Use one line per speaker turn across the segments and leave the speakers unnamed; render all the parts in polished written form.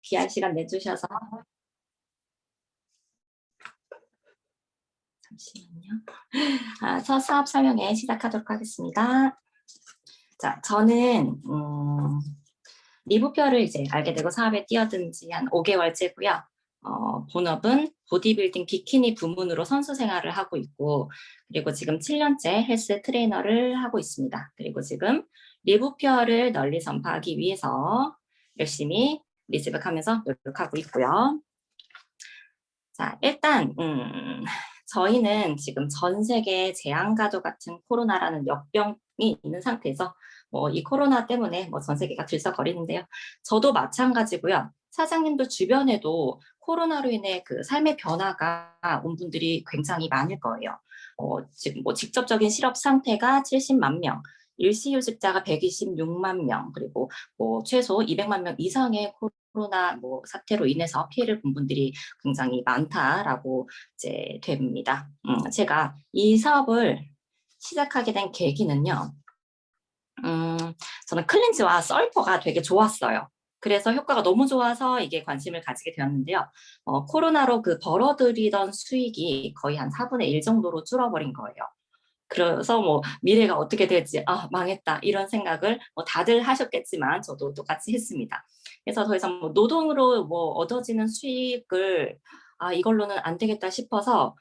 귀한 시간 내주셔서 잠시만요. 첫 사업 설명회 시작하도록 하겠습니다. 자, 저는 리부표를 이제 알게 되고 사업에 뛰어든 지 한 5개월째고요. 본업은 보디빌딩 비키니 부문으로 선수 생활을 하고 있고, 그리고 지금 7년째 헬스 트레이너를 하고 있습니다. 그리고 지금 리부표를 널리 전파하기 위해서 열심히 리스백하면서 노력하고 있고요. 자, 일단 저희는 지금 전 세계 재앙가족 같은 코로나라는 역병이 있는 상태에서 이 코로나 때문에 전 세계가 들썩거리는데요. 저도 마찬가지고요. 사장님도 주변에도 코로나로 인해 그 삶의 변화가 온 분들이 굉장히 많을 거예요. 지금 직접적인 실업 상태가 70만 명, 일시휴직자가 126만 명, 그리고 최소 200만 명 이상의 코로나 사태로 인해서 피해를 본 분들이 굉장히 많다라고 이제 됩니다. 제가 이 사업을 시작하게 된 계기는요. 저는 클린즈와 썰퍼가 되게 좋았어요. 그래서 효과가 너무 좋아서 이게 관심을 가지게 되었는데요. 코로나로 그 벌어들이던 수익이 거의 한 4분의 1 정도로 줄어버린 거예요. 그래서 미래가 어떻게 될지 망했다 이런 생각을 다들 하셨겠지만 저도 똑같이 했습니다. 그래서 더 이상 노동으로 얻어지는 수익을 이걸로는 안 되겠다 싶어서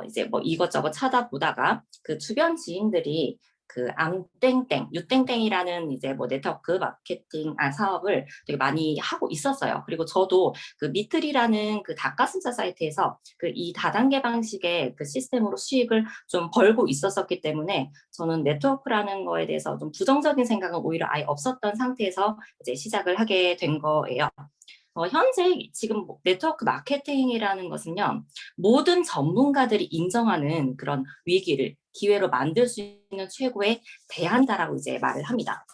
이제 이것저것 찾아보다가 그 주변 지인들이 그 암땡땡, 유땡땡이라는 이제 네트워크 마케팅 사업을 되게 많이 하고 있었어요. 그리고 저도 그 미틀이라는 그 닭가슴살 사이트에서 그 이 다단계 방식의 그 시스템으로 수익을 좀 벌고 있었기 때문에 저는 네트워크라는 거에 대해서 좀 부정적인 생각은 오히려 아예 없었던 상태에서 이제 시작을 하게 된 거예요. 현재 지금 네트워크 마케팅이라는 것은요, 모든 전문가들이 인정하는 그런 위기를 기회로 만들 수 있는 최고의 대안다라고 이제 말을 합니다.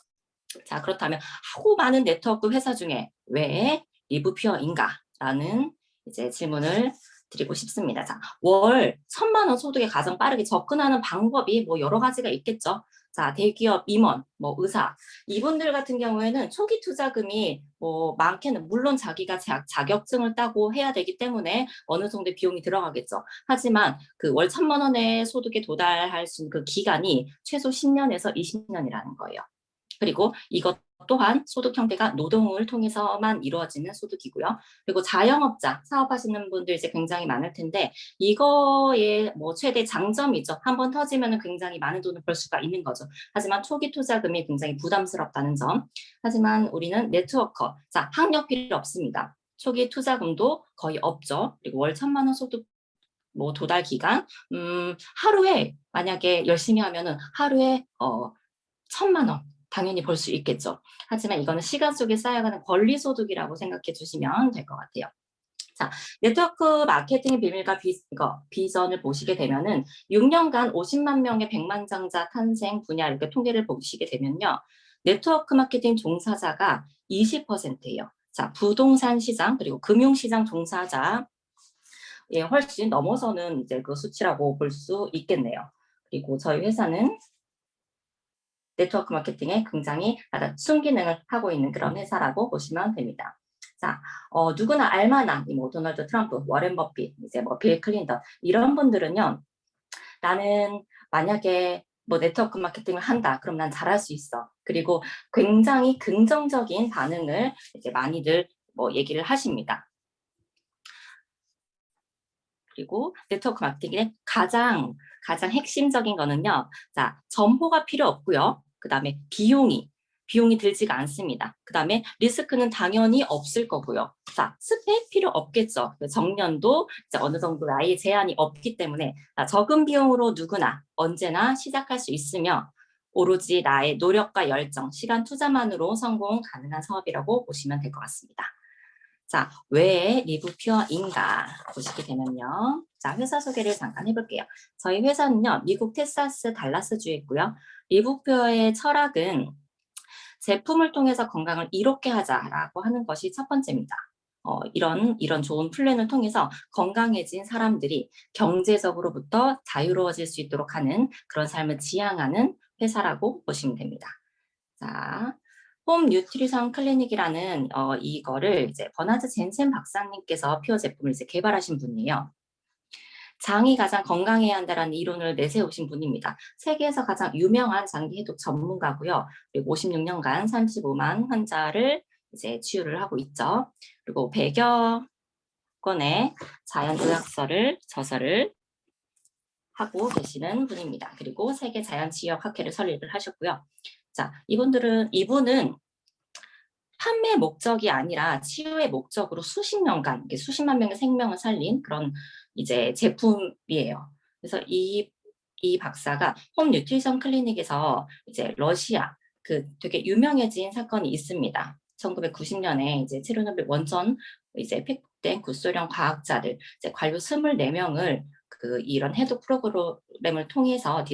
자, 그렇다면 하고 많은 네트워크 회사 중에 왜 리브퓨어인가? 라는 이제 질문을 드리고 싶습니다. 자, 월 1,000만 원 소득에 가장 빠르게 접근하는 방법이 여러 가지가 있겠죠. 자, 대기업 임원, 의사, 이분들 같은 경우에는 초기 투자금이 많게는 물론 자기가 자격증을 따고 해야 되기 때문에 어느 정도 비용이 들어가겠죠. 하지만 그 월 1,000만 원의 소득에 도달할 수 있는 그 기간이 최소 10년에서 20년이라는 거예요. 그리고 이것 또한 소득 형태가 노동을 통해서만 이루어지는 소득이고요. 그리고 자영업자 사업하시는 분들 이제 굉장히 많을 텐데 이거의 최대 장점이죠. 한번 터지면 굉장히 많은 돈을 벌 수가 있는 거죠. 하지만 초기 투자금이 굉장히 부담스럽다는 점. 하지만 우리는 네트워커, 자, 학력 필요 없습니다. 초기 투자금도 거의 없죠. 그리고 월 1,000만 원 소득 도달 기간, 하루에 만약에 열심히 하면은 하루에 1,000만 원 당연히 벌 수 있겠죠. 하지만 이거는 시간 속에 쌓여가는 권리소득이라고 생각해 주시면 될 것 같아요. 자, 네트워크 마케팅의 비밀과 비전을 보시게 되면은 6년간 50만 명의 백만장자 탄생 분야 이렇게 통계를 보시게 되면요. 네트워크 마케팅 종사자가 20%예요. 자, 부동산 시장 그리고 금융시장 종사자 훨씬 넘어서는 이제 그 수치라고 볼 수 있겠네요. 그리고 저희 회사는 네트워크 마케팅에 굉장히 순기능을 하고 있는 그런 회사라고 보시면 됩니다. 자, 누구나 알만한 도널드 트럼프, 워렌 버핏, 이제 빌 클린턴 이런 분들은요. 나는 만약에 네트워크 마케팅을 한다. 그럼 난 잘할 수 있어. 그리고 굉장히 긍정적인 반응을 이제 많이들 얘기를 하십니다. 그리고 네트워크 마케팅의 가장 핵심적인 거는요. 자, 정보가 필요 없고요. 그다음에 비용이 들지가 않습니다. 그다음에 리스크는 당연히 없을 거고요. 자, 스펙 필요 없겠죠. 정년도 이제 어느 정도 나이 제한이 없기 때문에 적은 비용으로 누구나 언제나 시작할 수 있으며 오로지 나의 노력과 열정, 시간 투자만으로 성공 가능한 사업이라고 보시면 될 것 같습니다. 자, 왜 리브퓨어인가 보시게 되면요. 자, 회사 소개를 잠깐 해볼게요. 저희 회사는요, 미국 텍사스 달라스주에 있고요. 리브퓨어의 철학은 제품을 통해서 건강을 이롭게 하자라고 하는 것이 첫 번째입니다. 이런 좋은 플랜을 통해서 건강해진 사람들이 경제적으로부터 자유로워질 수 있도록 하는 그런 삶을 지향하는 회사라고 보시면 됩니다. 자, 홈 뉴트리션 클리닉이라는 이거를 이제 버나드 젠센 박사님께서 피어 제품을 이제 개발하신 분이에요. 장이 가장 건강해야 한다는 이론을 내세우신 분입니다. 세계에서 가장 유명한 장기 해독 전문가고요. 그리고 56년간 35만 환자를 이제 치유를 하고 있죠. 그리고 100여 권의 자연의학서를 저서를 하고 계시는 분입니다. 그리고 세계 자연치유학회를 설립을 하셨고요. 자, 이분은 판매 목적이 아니라 치유의 목적으로 수십 년간, 수십만 명의 생명을 살린 그런 이제 제품이에요. 그래서 이 박사가 홈 뉴트리션 클리닉에서 이제 러시아 그 되게 유명해진 사건이 있습니다. 1990년에 이제 체르노빌 원전 이제 폐된 구소련 과학자들 이제 관료 24명을 그 이런 해독 프로그램을 통해서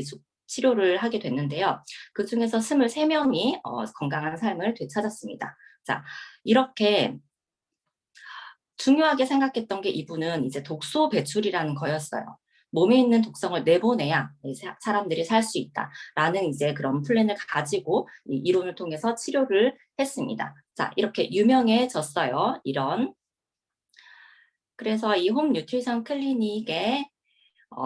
치료를 하게 됐는데요. 그 중에서 23명이 건강한 삶을 되찾았습니다. 자, 이렇게 중요하게 생각했던 게 이분은 이제 독소 배출이라는 거였어요. 몸에 있는 독성을 내보내야 사람들이 살 수 있다라는 이제 그런 플랜을 가지고 이 이론을 통해서 치료를 했습니다. 자, 이렇게 유명해졌어요. 그래서 이 홈 뉴트리션 클리닉의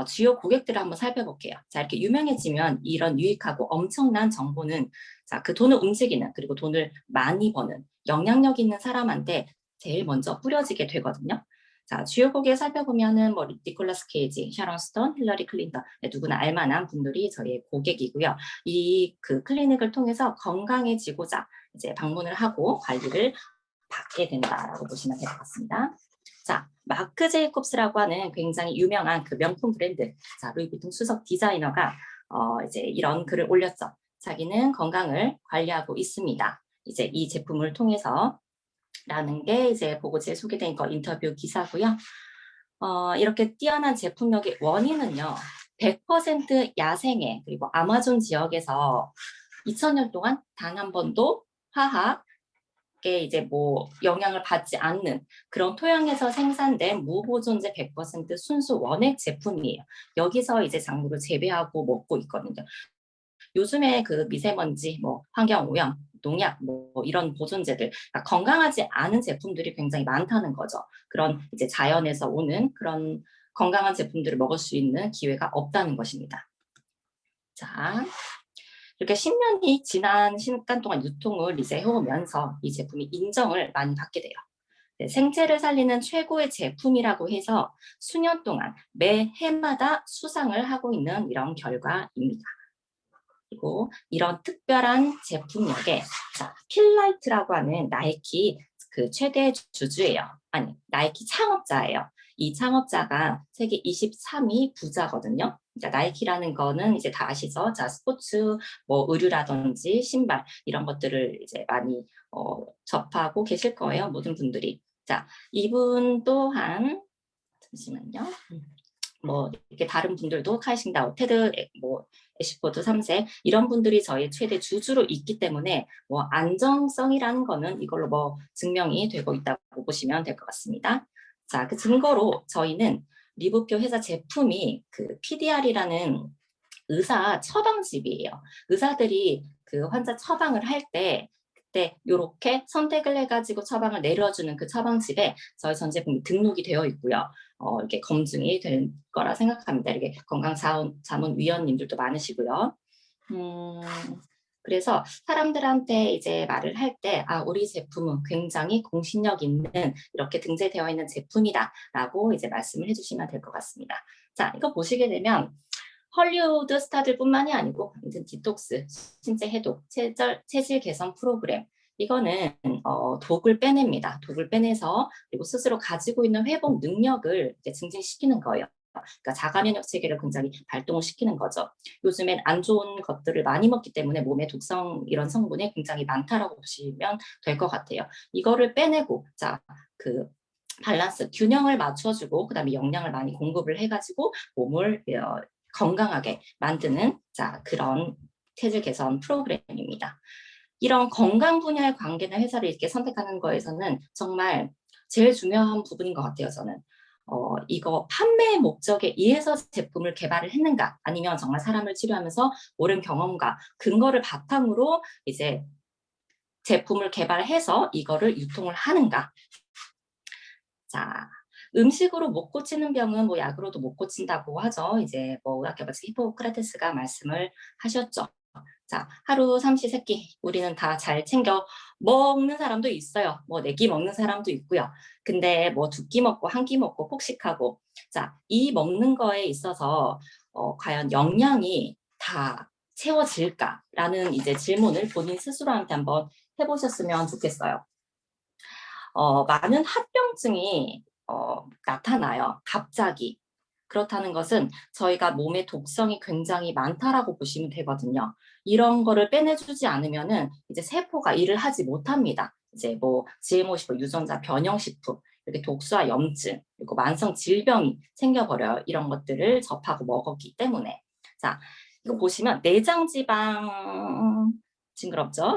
주요 고객들을 한번 살펴볼게요. 자, 이렇게 유명해지면 이런 유익하고 엄청난 정보는 자, 그 돈을 움직이는 그리고 돈을 많이 버는 영향력 있는 사람한테 제일 먼저 뿌려지게 되거든요. 자, 주요 고객 살펴보면은 뭐 니콜라스 케이지, 샤론 스톤, 힐러리 클린턴 누구나 알만한 분들이 저희의 고객이고요. 이 그 클리닉을 통해서 건강해지고자 이제 방문을 하고 관리를 받게 된다라고 보시면 될 것 같습니다. 자, 마크 제이콥스라고 하는 굉장히 유명한 그 명품 브랜드, 자, 루이비통 수석 디자이너가 이제 이런 글을 올렸죠. 자기는 건강을 관리하고 있습니다. 이제 이 제품을 통해서 라는 게 이제 보고지에 소개된 거 인터뷰 기사고요. 이렇게 뛰어난 제품력의 원인은요. 100% 야생에 그리고 아마존 지역에서 2000년 동안 단 한 번도 화학 이제 뭐 영향을 받지 않는 그런 토양에서 생산된 무보존제 100% 순수 원액 제품이에요. 여기서 이제 작물을 재배하고 먹고 있거든요. 요즘에 그 미세먼지, 뭐 환경오염, 농약, 뭐 이런 보존제들, 그러니까 건강하지 않은 제품들이 굉장히 많다는 거죠. 그런 이제 자연에서 오는 그런 건강한 제품들을 먹을 수 있는 기회가 없다는 것입니다. 자, 이렇게 10년이 지난 시간 동안 유통을 이제 해오면서 이 제품이 인정을 많이 받게 돼요. 네, 생체를 살리는 최고의 제품이라고 해서 수년 동안 매 해마다 수상을 하고 있는 이런 결과입니다. 그리고 이런 특별한 제품력에 자, 필라이트라고 하는 나이키 그 최대 주주예요. 아니, 나이키 창업자예요. 이 창업자가 세계 23위 부자거든요. 그러니까 나이키라는 거는 이제 다 아시죠? 자, 스포츠, 뭐 의류라든지 신발 이런 것들을 이제 많이 접하고 계실 거예요. 모든 분들이. 자, 이분 또한 잠시만요. 뭐 이렇게 다른 분들도 카이싱다오, 테드, 뭐 애쉬포드 3세 이런 분들이 저희 최대 주주로 있기 때문에 뭐 안정성이라는 거는 이걸로 뭐 증명이 되고 있다고 보시면 될 것 같습니다. 자, 그 증거로 저희는 리브표 회사 제품이 그 PDR이라는 의사 처방집이에요. 의사들이 그 환자 처방을 할 때 그때 이렇게 선택을 해가지고 처방을 내려주는 그 처방집에 저희 전 제품이 등록이 되어 있고요. 이렇게 검증이 될 거라 생각합니다. 이렇게 건강자문위원님들도 많으시고요. 그래서 사람들한테 이제 말을 할 때, 아, 우리 제품은 굉장히 공신력 있는 이렇게 등재되어 있는 제품이다라고 이제 말씀을 해주시면 될 것 같습니다. 자, 이거 보시게 되면 헐리우드 스타들뿐만이 아니고 디톡스, 신체 해독, 체질 개선 프로그램 이거는 독을 빼냅니다. 독을 빼내서 그리고 스스로 가지고 있는 회복 능력을 이제 증진시키는 거예요. 그러니까 자가 면역 체계를 굉장히 발동을 시키는 거죠. 요즘엔 안 좋은 것들을 많이 먹기 때문에 몸에 독성 이런 성분이 굉장히 많다라고 보시면 될 것 같아요. 이거를 빼내고 자, 그 밸런스 균형을 맞춰주고 그다음에 영양을 많이 공급을 해가지고 몸을 건강하게 만드는 자 그런 체질 개선 프로그램입니다. 이런 건강 분야에 관계된 회사를 이렇게 선택하는 거에서는 정말 제일 중요한 부분인 것 같아요. 저는 이거 판매 목적에 의해서 제품을 개발을 했는가 아니면 정말 사람을 치료하면서 옳은 경험과 근거를 바탕으로 이제 제품을 개발해서 이거를 유통을 하는가? 자, 음식으로 못 고치는 병은 뭐 약으로도 못 고친다고 하죠. 이제 뭐 의학계발자 히포크라테스가 말씀을 하셨죠. 자, 하루 삼시세끼 우리는 다 잘 챙겨 먹는 사람도 있어요. 뭐 네 끼 먹는 사람도 있고요. 근데 뭐 두 끼 먹고 한 끼 먹고 폭식하고, 자, 이 먹는 거에 있어서 과연 영양이 다 채워질까라는 이제 질문을 본인 스스로한테 한번 해보셨으면 좋겠어요. 많은 합병증이 나타나요. 갑자기. 그렇다는 것은 저희가 몸의 독성이 굉장히 많다라고 보시면 되거든요. 이런 거를 빼내주지 않으면은 이제 세포가 일을 하지 못합니다. 이제 뭐 GMO 식품, 유전자 변형식품, 이렇게 독소와 염증, 그리고 만성 질병이 생겨버려요. 이런 것들을 접하고 먹었기 때문에. 자, 이거 보시면 내장 지방 징그럽죠?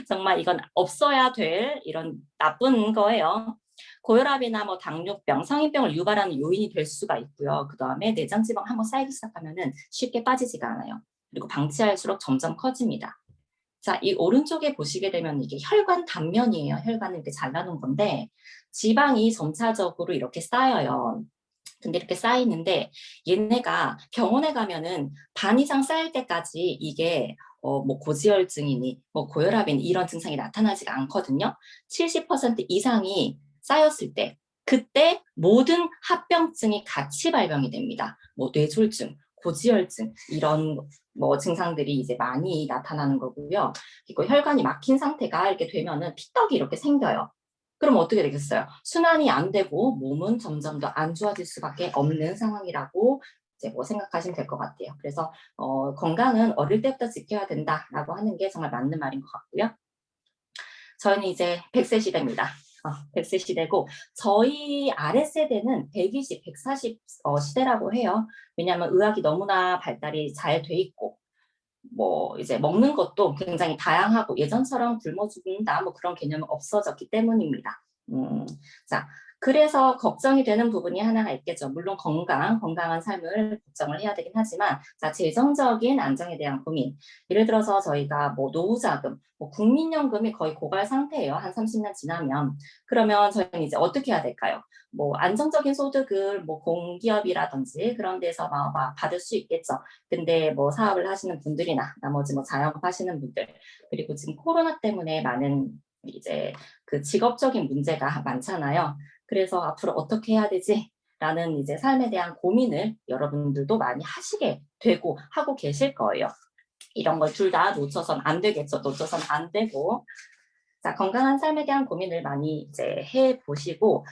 정말 이건 없어야 될 이런 나쁜 거예요. 고혈압이나 뭐 당뇨병, 성인병을 유발하는 요인이 될 수가 있고요. 그 다음에 내장지방 한번 쌓이기 시작하면은 쉽게 빠지지가 않아요. 그리고 방치할수록 점점 커집니다. 자, 이 오른쪽에 보시게 되면 이게 혈관 단면이에요. 혈관을 이렇게 잘라놓은 건데 지방이 점차적으로 이렇게 쌓여요. 근데 이렇게 쌓이는데 얘네가 병원에 가면은 반 이상 쌓일 때까지 이게 뭐 고지혈증이니 뭐 고혈압이니 이런 증상이 나타나지가 않거든요. 70% 이상이 쌓였을 때 그때 모든 합병증이 같이 발병이 됩니다. 뭐 뇌졸중, 고지혈증 이런 뭐 증상들이 이제 많이 나타나는 거고요. 그리고 혈관이 막힌 상태가 이렇게 되면은 피떡이 이렇게 생겨요. 그럼 어떻게 되겠어요? 순환이 안 되고 몸은 점점 더 안 좋아질 수밖에 없는 상황이라고 이제 뭐 생각하시면 될 것 같아요. 그래서 건강은 어릴 때부터 지켜야 된다라고 하는 게 정말 맞는 말인 것 같고요. 저희는 이제 100세 시대입니다. 100세 시대고 저희 아랫세대는 120, 140 시대라고 해요. 왜냐하면 의학이 너무나 발달이 잘 돼 있고 뭐 이제 먹는 것도 굉장히 다양하고 예전처럼 굶어 죽는다 뭐 그런 개념은 없어졌기 때문입니다. 자, 그래서 걱정이 되는 부분이 하나가 있겠죠. 물론 건강한 삶을 걱정을 해야 되긴 하지만, 자, 재정적인 안정에 대한 고민. 예를 들어서 저희가 뭐 노후자금, 뭐 국민연금이 거의 고갈 상태예요. 한 30년 지나면. 그러면 저희는 이제 어떻게 해야 될까요? 뭐 안정적인 소득을 뭐 공기업이라든지 그런 데서 막 받을 수 있겠죠. 근데 뭐 사업을 하시는 분들이나 나머지 뭐 자영업 하시는 분들, 그리고 지금 코로나 때문에 많은 이제 그 직업적인 문제가 많잖아요. 그래서 앞으로 어떻게 해야 되지? 라는 이제 삶에 대한 고민을 여러분들도 많이 하시게 되고 하고 계실 거예요. 이런 걸 둘 다 놓쳐선 안 되겠죠. 놓쳐선 안 되고. 자, 건강한 삶에 대한 고민을 많이 이제 해 보시고,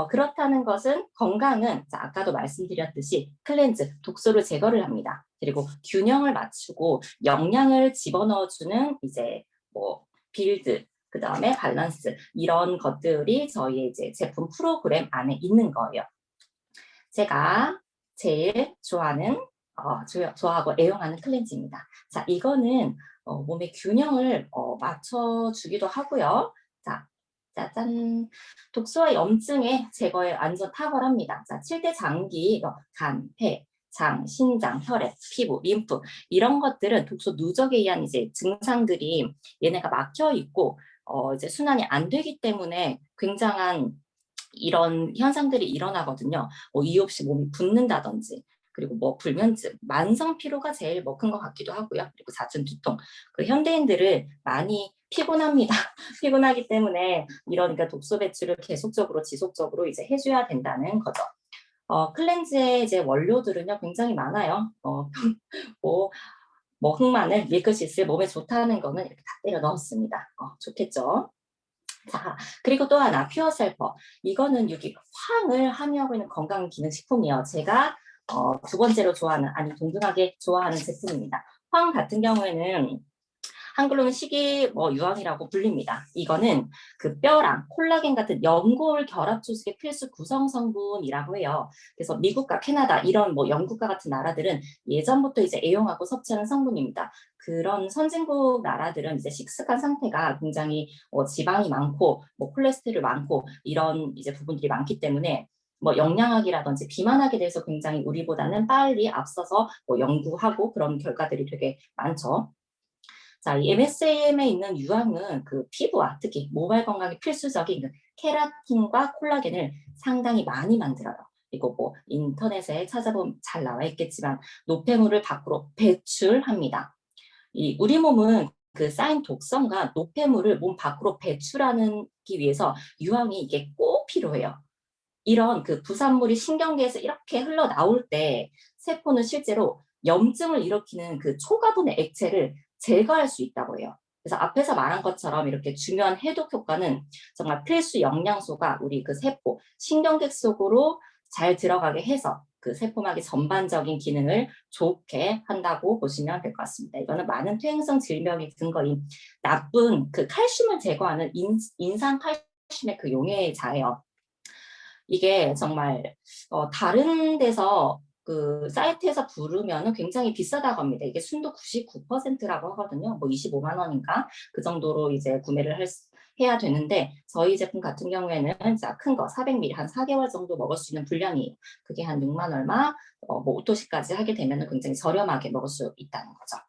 그렇다는 것은 건강은 자, 아까도 말씀드렸듯이 클렌즈, 독소를 제거를 합니다. 그리고 균형을 맞추고 영양을 집어넣어주는 이제 뭐 빌드, 그 다음에 밸런스 이런 것들이 저희의 이제 제품 프로그램 안에 있는 거예요. 제가 제일 좋아하고 애용하는 클렌즈입니다. 자, 이거는 몸의 균형을 맞춰주기도 하고요. 자, 짜잔. 독소와 염증의 제거에 완전 탁월합니다. 자, 7대 장기, 간, 폐, 장, 신장, 혈액, 피부, 림프 이런 것들은 독소 누적에 의한 이제 증상들이 얘네가 막혀 있고 이제 순환이 안 되기 때문에 굉장한 이런 현상들이 일어나거든요. 뭐 이유 없이 몸이 붓는다든지 그리고 뭐 불면증, 만성 피로가 제일 뭐 큰 것 같기도 하고요. 그리고 잦은 두통. 그 현대인들을 많이 피곤합니다. 피곤하기 때문에 이런 그러니까 독소 배출을 계속적으로 지속적으로 이제 해줘야 된다는 거죠. 클렌즈의 이제 원료들은요 굉장히 많아요. 뭐, 뭐 흑마늘, 밀크시슬 몸에 좋다는 거는 이렇게 다 때려 넣었습니다. 좋겠죠. 자, 그리고 또 하나 퓨어셀퍼. 이거는 여기 황을 함유하고 있는 건강기능식품이에요. 제가 두 번째로 좋아하는 아니 동등하게 좋아하는 제품입니다. 황 같은 경우에는 한글로는 식이유황이라고 불립니다. 이거는 그 뼈랑 콜라겐 같은 연골 결합 조직의 필수 구성 성분이라고 해요. 그래서 미국과 캐나다 이런 뭐 영국과 같은 나라들은 예전부터 이제 애용하고 섭취하는 성분입니다. 그런 선진국 나라들은 이제 식습관 상태가 굉장히 지방이 많고 뭐 콜레스테롤 많고 이런 이제 부분들이 많기 때문에 뭐 영양학이라든지 비만학에 대해서 굉장히 우리보다는 빨리 앞서서 뭐 연구하고 그런 결과들이 되게 많죠. 자, 이 MSM에 있는 유황은 그 피부와 특히 모발 건강에 필수적인 그 케라틴과 콜라겐을 상당히 많이 만들어요. 그리고 뭐 인터넷에 찾아보면 잘 나와 있겠지만 노폐물을 밖으로 배출합니다. 이 우리 몸은 그 쌓인 독성과 노폐물을 몸 밖으로 배출하기 위해서 유황이 이게 꼭 필요해요. 이런 그 부산물이 신경계에서 이렇게 흘러나올 때 세포는 실제로 염증을 일으키는 그 초가분의 액체를 제거할 수 있다고 해요. 그래서 앞에서 말한 것처럼 이렇게 중요한 해독 효과는 정말 필수 영양소가 우리 그 세포, 신경계 속으로 잘 들어가게 해서 그 세포막의 전반적인 기능을 좋게 한다고 보시면 될 것 같습니다. 이거는 많은 퇴행성 질병의 근거인 나쁜 그 칼슘을 제거하는 인상 칼슘의 그 용해자예요. 이게 정말 다른 데서 그 사이트에서 부르면 굉장히 비싸다고 합니다. 이게 순도 99%라고 하거든요. 뭐 25만 원인가 그 정도로 이제 구매를 해야 되는데 저희 제품 같은 경우에는 큰 거 400ml 한 4개월 정도 먹을 수 있는 분량이에요. 그게 한 6만 얼마, 뭐 오토시까지 하게 되면 굉장히 저렴하게 먹을 수 있다는 거죠.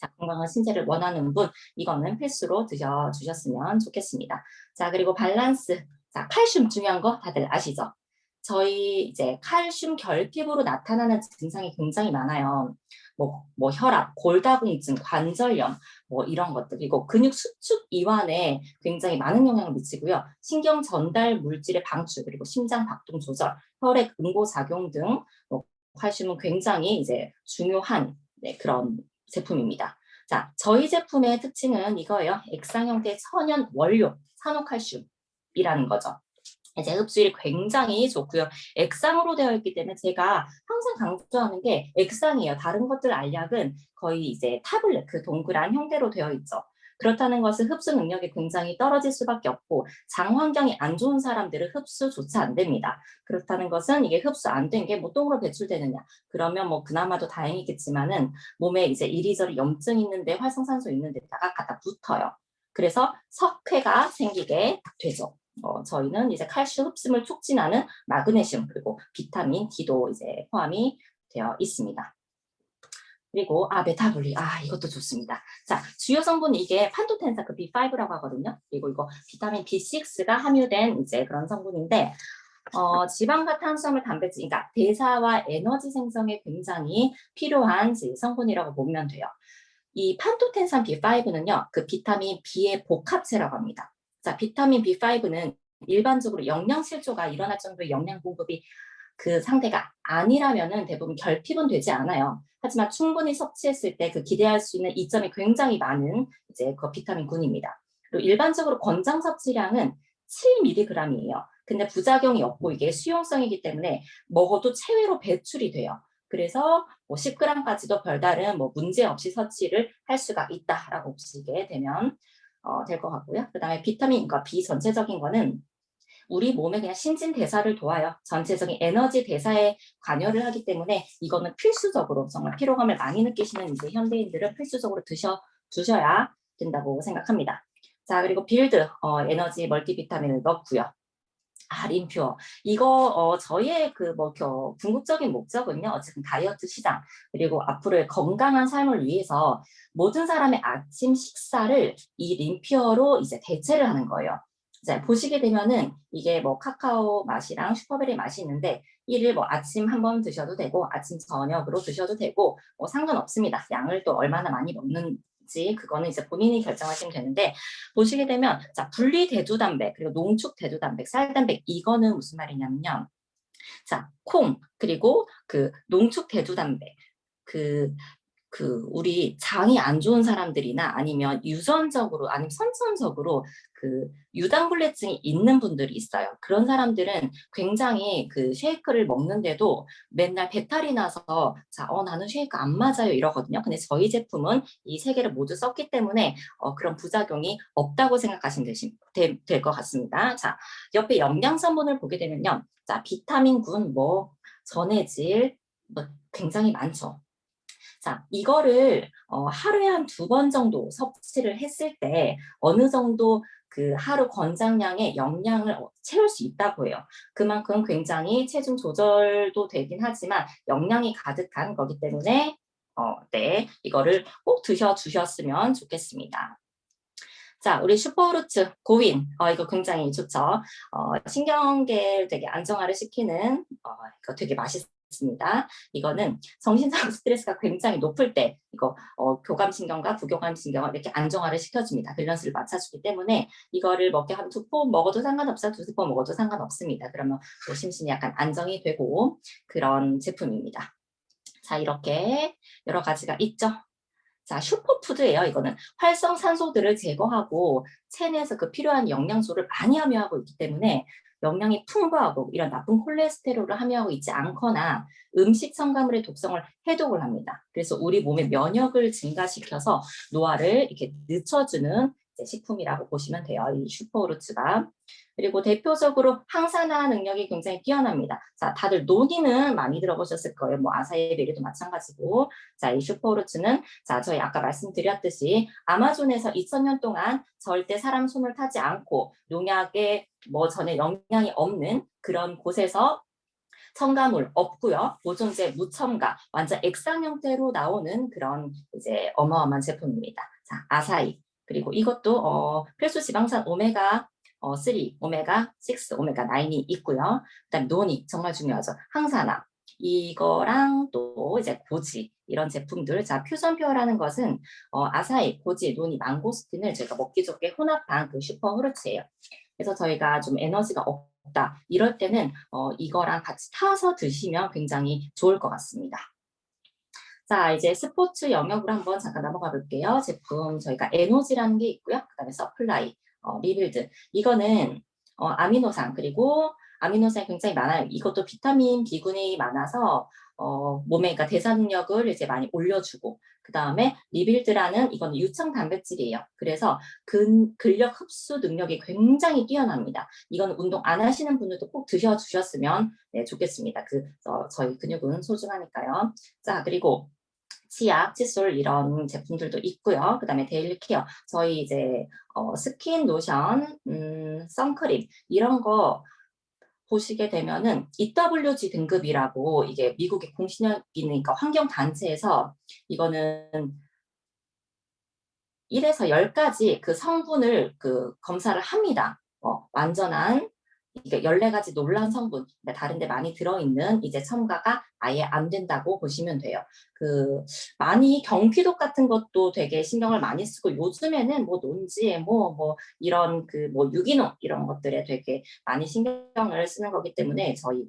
자, 건강한 신체를 원하는 분 이거는 필수로 드셔주셨으면 좋겠습니다. 자, 그리고 밸런스. 자, 칼슘 중요한 거 다들 아시죠? 저희 이제 칼슘 결핍으로 나타나는 증상이 굉장히 많아요. 뭐 혈압, 골다공증, 관절염, 뭐 이런 것들. 그리고 근육 수축 이완에 굉장히 많은 영향을 미치고요. 신경 전달 물질의 방출, 그리고 심장 박동 조절, 혈액 응고 작용 등뭐 칼슘은 굉장히 이제 중요한 그런 제품입니다. 자, 저희 제품의 특징은 이거예요. 액상 형태의 천연 원료, 산호칼슘이라는 거죠. 이제 흡수율이 굉장히 좋고요. 액상으로 되어 있기 때문에 제가 항상 강조하는 게 액상이에요. 다른 것들 알약은 거의 이제 타블렛, 그 동그란 형태로 되어 있죠. 그렇다는 것은 흡수 능력이 굉장히 떨어질 수밖에 없고 장 환경이 안 좋은 사람들은 흡수조차 안 됩니다. 그렇다는 것은 이게 흡수 안 된 게 뭐 똥으로 배출되느냐? 그러면 뭐 그나마도 다행이겠지만은 몸에 이제 이리저리 염증 있는데 활성산소 있는 데다가 갖다 붙어요. 그래서 석회가 생기게 되죠. 저희는 이제 칼슘 흡수를 촉진하는 마그네슘 그리고 비타민 D도 이제 포함이 되어 있습니다. 그리고 메타볼리 이것도 좋습니다. 자, 주요 성분 이게 판토텐산 그 B5라고 하거든요. 그리고 이거 비타민 B6가 함유된 이제 그런 성분인데 지방과 탄수화물, 단백질, 그러니까 대사와 에너지 생성에 굉장히 필요한 성분이라고 보면 돼요. 이 판토텐산 B5는요, 그 비타민 B의 복합체라고 합니다. 자, 비타민 B5는 일반적으로 영양실조가 일어날 정도의 영양 공급이 그 상태가 아니라면은 대부분 결핍은 되지 않아요. 하지만 충분히 섭취했을 때 그 기대할 수 있는 이점이 굉장히 많은 이제 그 비타민군입니다. 그리고 일반적으로 권장 섭취량은 7mg이에요. 근데 부작용이 없고 이게 수용성이기 때문에 먹어도 체외로 배출이 돼요. 그래서 뭐 10g까지도 별다른 뭐 문제 없이 섭취를 할 수가 있다라고 보시게 되면 될 것 같고요. 그다음에 비타민과 B 전체적인 거는 우리 몸의 그냥 신진대사를 도와요. 전체적인 에너지 대사에 관여를 하기 때문에 이거는 필수적으로 정말 피로감을 많이 느끼시는 이제 현대인들은 필수적으로 두셔야 된다고 생각합니다. 자, 그리고 빌드 에너지 멀티비타민을 넣고요. 림퓨어. 이거 저희의 그 궁극적인 목적은요. 어쨌든 다이어트 시장 그리고 앞으로의 건강한 삶을 위해서 모든 사람의 아침 식사를 이 림퓨어로 이제 대체를 하는 거예요. 자, 보시게 되면은 이게 뭐 카카오 맛이랑 슈퍼베리 맛이 있는데 이를 뭐 아침 한번 드셔도 되고 아침 저녁으로 드셔도 되고 뭐 상관없습니다. 양을 또 얼마나 많이 먹는지 그거는 이제 본인이 결정하시면 되는데 보시게 되면 자 분리 대두단백 그리고 농축 대두단백 쌀단백 이거는 무슨 말이냐면요. 자 콩 그리고 그 농축 대두단백 우리 장이 안 좋은 사람들이나 아니면 유전적으로 아니면 선천적으로 그 유당불내증이 있는 분들이 있어요. 그런 사람들은 굉장히 그 쉐이크를 먹는데도 맨날 배탈이 나서 나는 쉐이크 안 맞아요 이러거든요. 근데 저희 제품은 이 세 개를 모두 썼기 때문에 그런 부작용이 없다고 생각하시면 될 것 같습니다. 자, 옆에 영양성분을 보게 되면요. 자, 비타민군, 전해질, 굉장히 많죠. 자, 이거를 하루에 한 2번 정도 섭취를 했을 때 어느 정도 그 하루 권장량의 영양을 채울 수 있다고 해요. 그만큼 굉장히 체중 조절도 되긴 하지만 영양이 가득한 거기 때문에 네, 이거를 꼭 드셔주셨으면 좋겠습니다. 자, 우리 슈퍼루츠 고윈, 이거 굉장히 좋죠. 신경계를 되게 안정화를 시키는, 이거 되게 맛있습니다. 이거는 정신적 스트레스가 굉장히 높을 때, 이거 교감신경과 부교감신경을 이렇게 안정화를 시켜줍니다. 밸런스를 맞춰주기 때문에 이거를 먹게 하면 2포 먹어도 상관없어요. 2포 먹어도 상관없습니다. 그러면 또 심신이 약간 안정이 되고 그런 제품입니다. 자, 이렇게 여러 가지가 있죠. 자, 슈퍼푸드예요. 이거는 활성산소들을 제거하고 체내에서 그 필요한 영양소를 많이 함유하고 있기 때문에 영양이 풍부하고 이런 나쁜 콜레스테롤을 함유하고 있지 않거나 음식 첨가물의 독성을 해독을 합니다. 그래서 우리 몸의 면역을 증가시켜서 노화를 이렇게 늦춰주는 식품이라고 보시면 돼요. 이 슈퍼오르츠가. 그리고 대표적으로 항산화 능력이 굉장히 뛰어납니다. 자, 다들 노니는 많이 들어보셨을 거예요. 뭐 아사히베리도 마찬가지고. 자, 이 슈퍼오르츠는 자, 저희 아까 말씀드렸듯이 아마존에서 2000년 동안 절대 사람 손을 타지 않고 농약에 뭐 전에 영향이 없는 그런 곳에서 첨가물 없고요. 보존제 무첨가, 완전 액상 형태로 나오는 그런 이제 어마어마한 제품입니다. 자, 아사히. 그리고 이것도 필수 지방산 오메가 3, 오메가 6, 오메가 9이 있고요. 그다음 노니 정말 중요하죠. 항산화. 이거랑 또 이제 고지 이런 제품들. 자, 퓨전표라는 것은 아사히, 고지, 노니, 망고스틴을 저희가 먹기 좋게 혼합한 그 슈퍼 후르츠예요. 그래서 저희가 좀 에너지가 없다 이럴 때는 이거랑 같이 타서 드시면 굉장히 좋을 것 같습니다. 자, 이제 스포츠 영역으로 한번 잠깐 넘어가 볼게요. 제품 저희가 에너지라는 게 있고요. 그다음에 서플라이, 리빌드. 이거는 아미노산 그리고 아미노산이 굉장히 많아요. 이것도 비타민, B군이 많아서 몸의 그러니까 대사 능력을 이제 많이 올려주고 그 다음에 리빌드라는 이건 유청 단백질이에요. 그래서 근력 흡수 능력이 굉장히 뛰어납니다. 이건 운동 안 하시는 분들도 꼭 드셔주셨으면 네, 좋겠습니다. 저희 근육은 소중하니까요. 자, 그리고 치약, 칫솔 이런 제품들도 있고요. 그 다음에 데일리 케어, 저희 이제 스킨 로션, 선크림 이런 거 보시게 되면은 EWG 등급이라고 이게 미국의 공신력이니까 환경단체에서 이거는 1에서 10가지 그 성분을 그 검사를 합니다. 완전한 이게 14가지 놀라운 성분, 다른 데 많이 들어있는 이제 첨가가 아예 안 된다고 보시면 돼요. 많이 경피독 같은 것도 되게 신경을 많이 쓰고 요즘에는 뭐 논지에 뭐 이런 뭐 유기농 이런 것들에 되게 많이 신경을 쓰는 거기 때문에 저희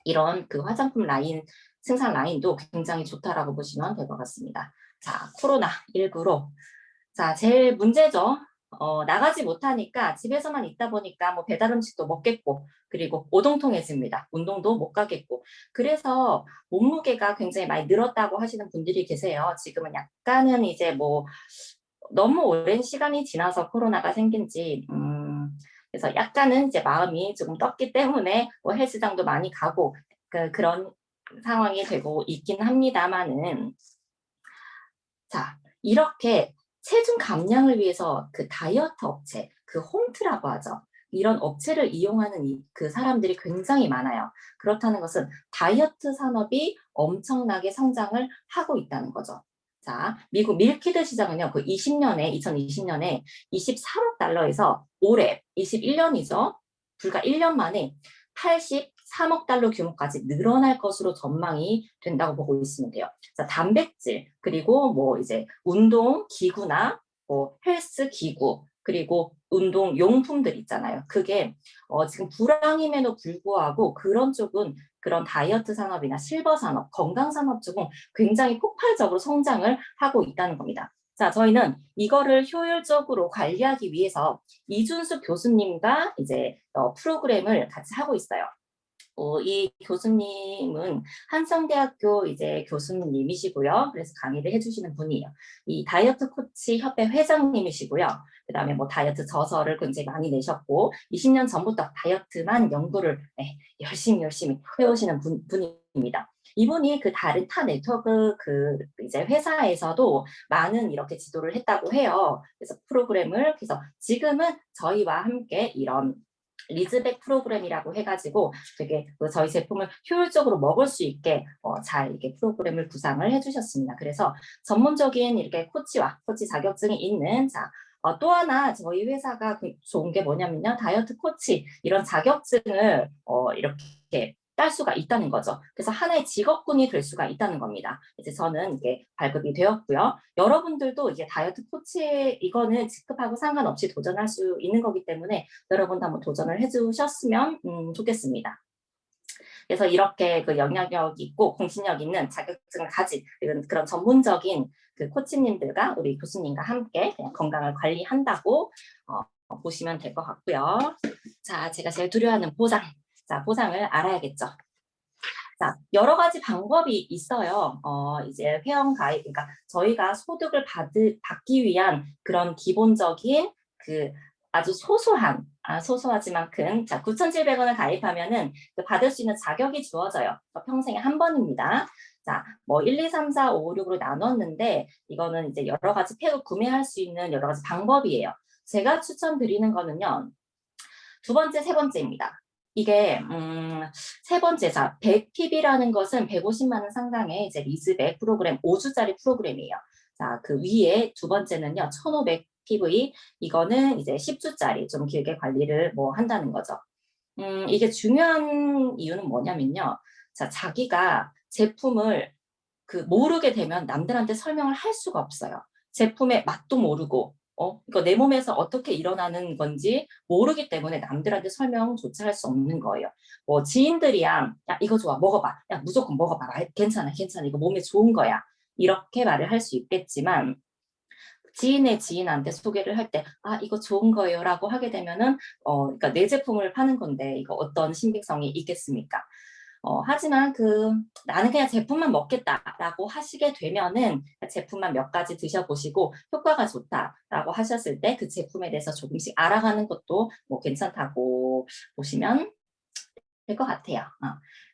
이런 그 화장품 라인, 생산 라인도 굉장히 좋다라고 보시면 될 것 같습니다. 자, 코로나19로. 자, 제일 문제죠. 나가지 못하니까 집에서만 있다 보니까 뭐 배달 음식도 먹겠고, 그리고 오동통해집니다. 운동도 못 가겠고. 그래서 몸무게가 굉장히 많이 늘었다고 하시는 분들이 계세요. 지금은 약간은 이제 뭐 너무 오랜 시간이 지나서 코로나가 생긴지, 그래서 약간은 이제 마음이 조금 떴기 때문에 뭐 헬스장도 많이 가고, 그런 상황이 되고 있긴 합니다만은, 자, 이렇게 체중 감량을 위해서 그 다이어트 업체, 그 홈트라고 하죠. 이런 업체를 이용하는 그 사람들이 굉장히 많아요. 그렇다는 것은 다이어트 산업이 엄청나게 성장을 하고 있다는 거죠. 자, 미국 밀키드 시장은요, 2020년에 23억 달러에서 올해 21년이죠. 불과 1년 만에 83억 달러 규모까지 늘어날 것으로 전망이 된다고 보고 있으면 돼요. 자, 단백질, 그리고 뭐 이제 운동 기구나 뭐 헬스 기구, 그리고 운동 용품들 있잖아요. 그게 지금 불황임에도 불구하고 그런 쪽은 그런 다이어트 산업이나 실버 산업, 건강 산업 쪽은 굉장히 폭발적으로 성장을 하고 있다는 겁니다. 자, 저희는 이거를 효율적으로 관리하기 위해서 이준숙 교수님과 이제 프로그램을 같이 하고 있어요. 이 교수님은 한성대학교 이제 교수님이시고요. 그래서 강의를 해주시는 분이에요. 이 다이어트 코치 협회 회장님이시고요. 그 다음에 뭐 다이어트 저서를 굉장히 많이 내셨고 20년 전부터 다이어트만 연구를 열심히 해오시는 분입니다. 이분이 다른 타 네트워크 이제 회사에서도 많은 이렇게 지도를 했다고 해요. 그래서 프로그램을 그래서 지금은 저희와 함께 이런 리즈백 프로그램이라고 해가지고 되게 저희 제품을 효율적으로 먹을 수 있게 잘 이렇게 프로그램을 구상을 해주셨습니다. 그래서 전문적인 이렇게 코치 자격증이 있는 또 하나 저희 회사가 좋은 게 뭐냐면요. 다이어트 코치 이런 자격증을 이렇게 딸 수가 있다는 거죠. 그래서 하나의 직업군이 될 수가 있다는 겁니다. 이제 저는 이게 발급이 되었고요. 여러분들도 이제 다이어트 코치 이거는 직급하고 상관없이 도전할 수 있는 거기 때문에 여러분도 한번 도전을 해주셨으면 좋겠습니다. 그래서 이렇게 그 영향력 있고 공신력 있는 자격증을 가진 그런 전문적인 그 코치님들과 우리 교수님과 함께 그냥 건강을 관리한다고 보시면 될 것 같고요. 자, 제가 제일 두려워하는 보상. 자, 보상을 알아야겠죠. 자, 여러 가지 방법이 있어요. 이제 회원 가입, 그러니까 저희가 소득을 받기 위한 그런 기본적인 그 아주 소소하지만 큰, 자, 9,700원을 가입하면은 받을 수 있는 자격이 주어져요. 평생에 한 번입니다. 자, 뭐 1, 2, 3, 4, 5, 6으로 나눴는데 이거는 이제 여러 가지 팩을 구매할 수 있는 여러 가지 방법이에요. 제가 추천드리는 거는요. 두 번째, 세 번째입니다. 이게 세 번째, 자, 100PB라는 것은 150만 원 상당의 이제 리즈백 프로그램 5주짜리 프로그램이에요. 자, 그 위에 두 번째는요, 1500PV 이거는 이제 10주짜리 좀 길게 관리를 뭐 한다는 거죠. 이게 중요한 이유는 뭐냐면요. 자, 자기가 제품을 모르게 되면 남들한테 설명을 할 수가 없어요. 제품의 맛도 모르고, 이거 내 몸에서 어떻게 일어나는 건지 모르기 때문에 남들한테 설명조차 할 수 없는 거예요. 뭐 지인들이야, 야 이거 좋아, 먹어봐, 야 무조건 먹어봐, 괜찮아, 이거 몸에 좋은 거야. 이렇게 말을 할 수 있겠지만 지인의 지인한테 소개를 할 때, 이거 좋은 거예요 라고 하게 되면은, 그러니까 내 제품을 파는 건데, 이거 어떤 신빙성이 있겠습니까? 하지만 나는 그냥 제품만 먹겠다라고 하시게 되면은 제품만 몇 가지 드셔보시고 효과가 좋다라고 하셨을 때 그 제품에 대해서 조금씩 알아가는 것도 뭐 괜찮다고 보시면 될 것 같아요.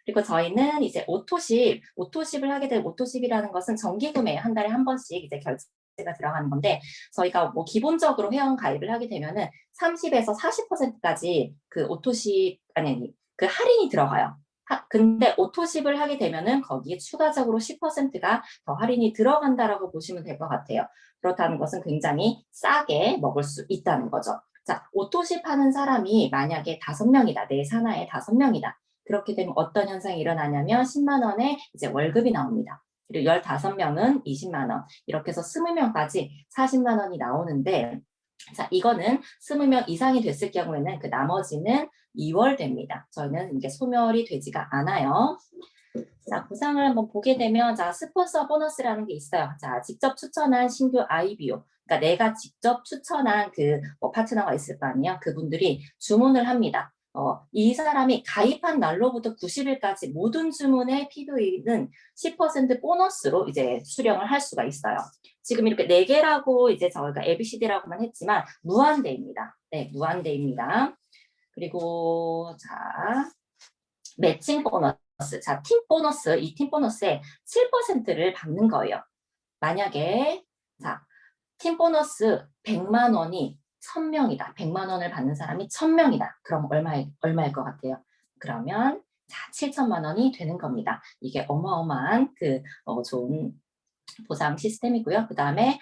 그리고 저희는 이제 오토십을 하게 될 오토십이라는 것은 정기구매에 한 달에 한 번씩 이제 결제가 들어가는 건데 저희가 뭐 기본적으로 회원 가입을 하게 되면은 30에서 40%까지 그 오토십 아니 그 할인이 들어가요. 근데 오토십을 하게 되면은 거기에 추가적으로 10%가 더 할인이 들어간다라고 보시면 될 것 같아요. 그렇다는 것은 굉장히 싸게 먹을 수 있다는 거죠. 자, 오토십 하는 사람이 만약에 5명이다. 내 산하에 5명이다. 그렇게 되면 어떤 현상이 일어나냐면 10만 원의 이제 월급이 나옵니다. 그리고 15명은 20만 원. 이렇게 해서 20명까지 40만 원이 나오는데 자, 이거는 20명 이상이 됐을 경우에는 그 나머지는 2월 됩니다. 저희는 이게 소멸이 되지가 않아요. 자, 보상을 한번 보게 되면, 자, 스폰서 보너스라는 게 있어요. 자, 직접 추천한 신규 IBO. 그러니까 내가 직접 추천한 파트너가 있을 거 아니에요? 그분들이 주문을 합니다. 이 사람이 가입한 날로부터 90일까지 모든 주문의 PV는 10% 보너스로 이제 수령을 할 수가 있어요. 지금 이렇게 4개라고 이제 저희가 ABCD라고만 했지만 무한대입니다. 네, 무한대입니다. 그리고 자, 매칭 보너스. 자, 팀 보너스, 이 팀 보너스에 7%를 받는 거예요. 만약에 자, 팀 보너스 100만 원이 1000명이다. 100만 원을 받는 사람이 1000명이다. 그럼 얼마일 것 같아요? 그러면 자, 7천만 원이 되는 겁니다. 이게 어마어마한 좋은 보상 시스템이고요. 그 다음에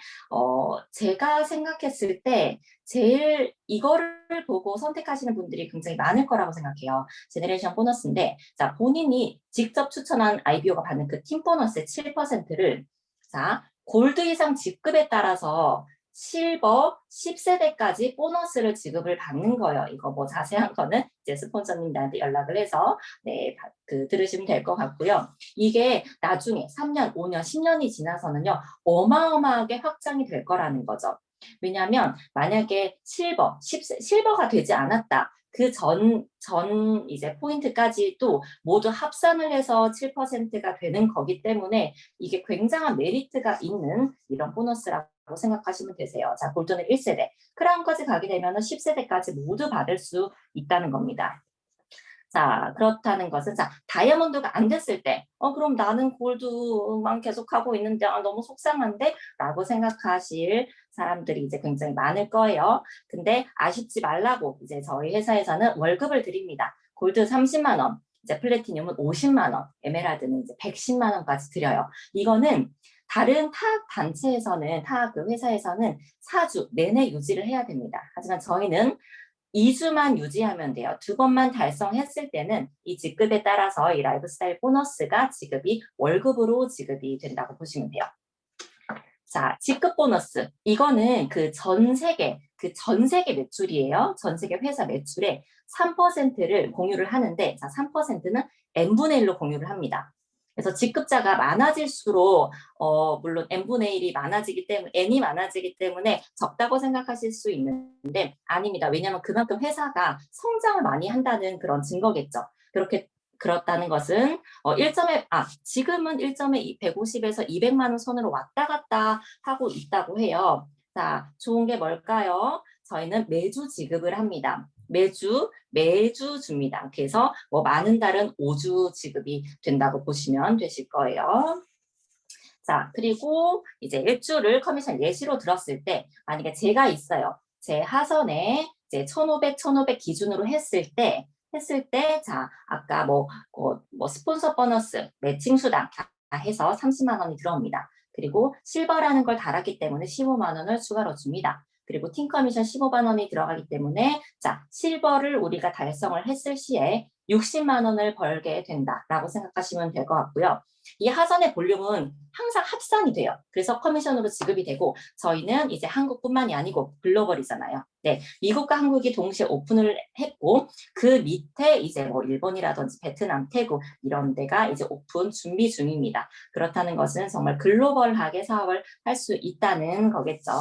제가 생각했을 때 제일 이거를 보고 선택하시는 분들이 굉장히 많을 거라고 생각해요. 제너레이션 보너스인데 자 본인이 직접 추천한 IBO가 받는 그 팀 보너스의 7%를 자 골드 이상 직급에 따라서 실버 10세대까지 보너스를 지급을 받는 거예요. 이거 뭐 자세한 거는 이제 스폰서님들한테 연락을 해서 네, 들으시면 될 것 같고요. 이게 나중에 3년, 5년, 10년이 지나서는요. 어마어마하게 확장이 될 거라는 거죠. 왜냐하면 만약에 실버가 되지 않았다. 그 이제 포인트까지도 모두 합산을 해서 7%가 되는 거기 때문에 이게 굉장한 메리트가 있는 이런 보너스라고 생각하시면 되세요. 자, 골드는 1세대, 크라운까지 가게 되면 10세대까지 모두 받을 수 있다는 겁니다. 자, 그렇다는 것은, 자, 다이아몬드가 안 됐을 때, 그럼 나는 골드만 계속 하고 있는데, 너무 속상한데? 라고 생각하실 사람들이 이제 굉장히 많을 거예요. 근데 아쉽지 말라고 이제 저희 회사에서는 월급을 드립니다. 골드 30만 원, 이제 플래티늄은 50만 원, 에메랄드는 이제 110만 원까지 드려요. 이거는 다른 타 단체에서는, 타 그 회사에서는 4주 내내 유지를 해야 됩니다. 하지만 저희는 2주만 유지하면 돼요. 2번만 달성했을 때는 이 직급에 따라서 이 라이프스타일 보너스가 지급이 월급으로 지급이 된다고 보시면 돼요. 자, 직급 보너스. 이거는 그 전 세계 매출이에요. 전 세계 회사 매출의 3%를 공유를 하는데, 자, 3%는 n분의 1로 공유를 합니다. 그래서 직급자가 많아질수록 물론 n분의 1이 많아지기 때문에 n이 많아지기 때문에 적다고 생각하실 수 있는데 아닙니다. 왜냐하면 그만큼 회사가 성장을 많이 한다는 그런 증거겠죠. 그렇다는 것은 지금은 1점에 150에서 200만 원 선으로 왔다 갔다 하고 있다고 해요. 자, 좋은 게 뭘까요? 저희는 매주 지급을 합니다. 매주 줍니다. 그래서 뭐 많은 달은 5주 지급이 된다고 보시면 되실 거예요. 자, 그리고 이제 일주를 커미션 예시로 들었을 때 만약에 제가 있어요. 제 하선에 이제 1,500 기준으로 자, 아까 뭐 스폰서 보너스, 매칭 수당 다 해서 30만 원이 들어옵니다. 그리고 실버라는 걸 달았기 때문에 15만 원을 추가로 줍니다. 그리고 팀 커미션 15만 원이 들어가기 때문에 자, 실버를 우리가 달성을 했을 시에 60만 원을 벌게 된다라고 생각하시면 될 것 같고요. 이 하선의 볼륨은 항상 합산이 돼요. 그래서 커미션으로 지급이 되고 저희는 이제 한국뿐만이 아니고 글로벌이잖아요. 네, 미국과 한국이 동시에 오픈을 했고 그 밑에 이제 뭐 일본이라든지 베트남, 태국 이런 데가 이제 오픈 준비 중입니다. 그렇다는 것은 정말 글로벌하게 사업을 할 수 있다는 거겠죠.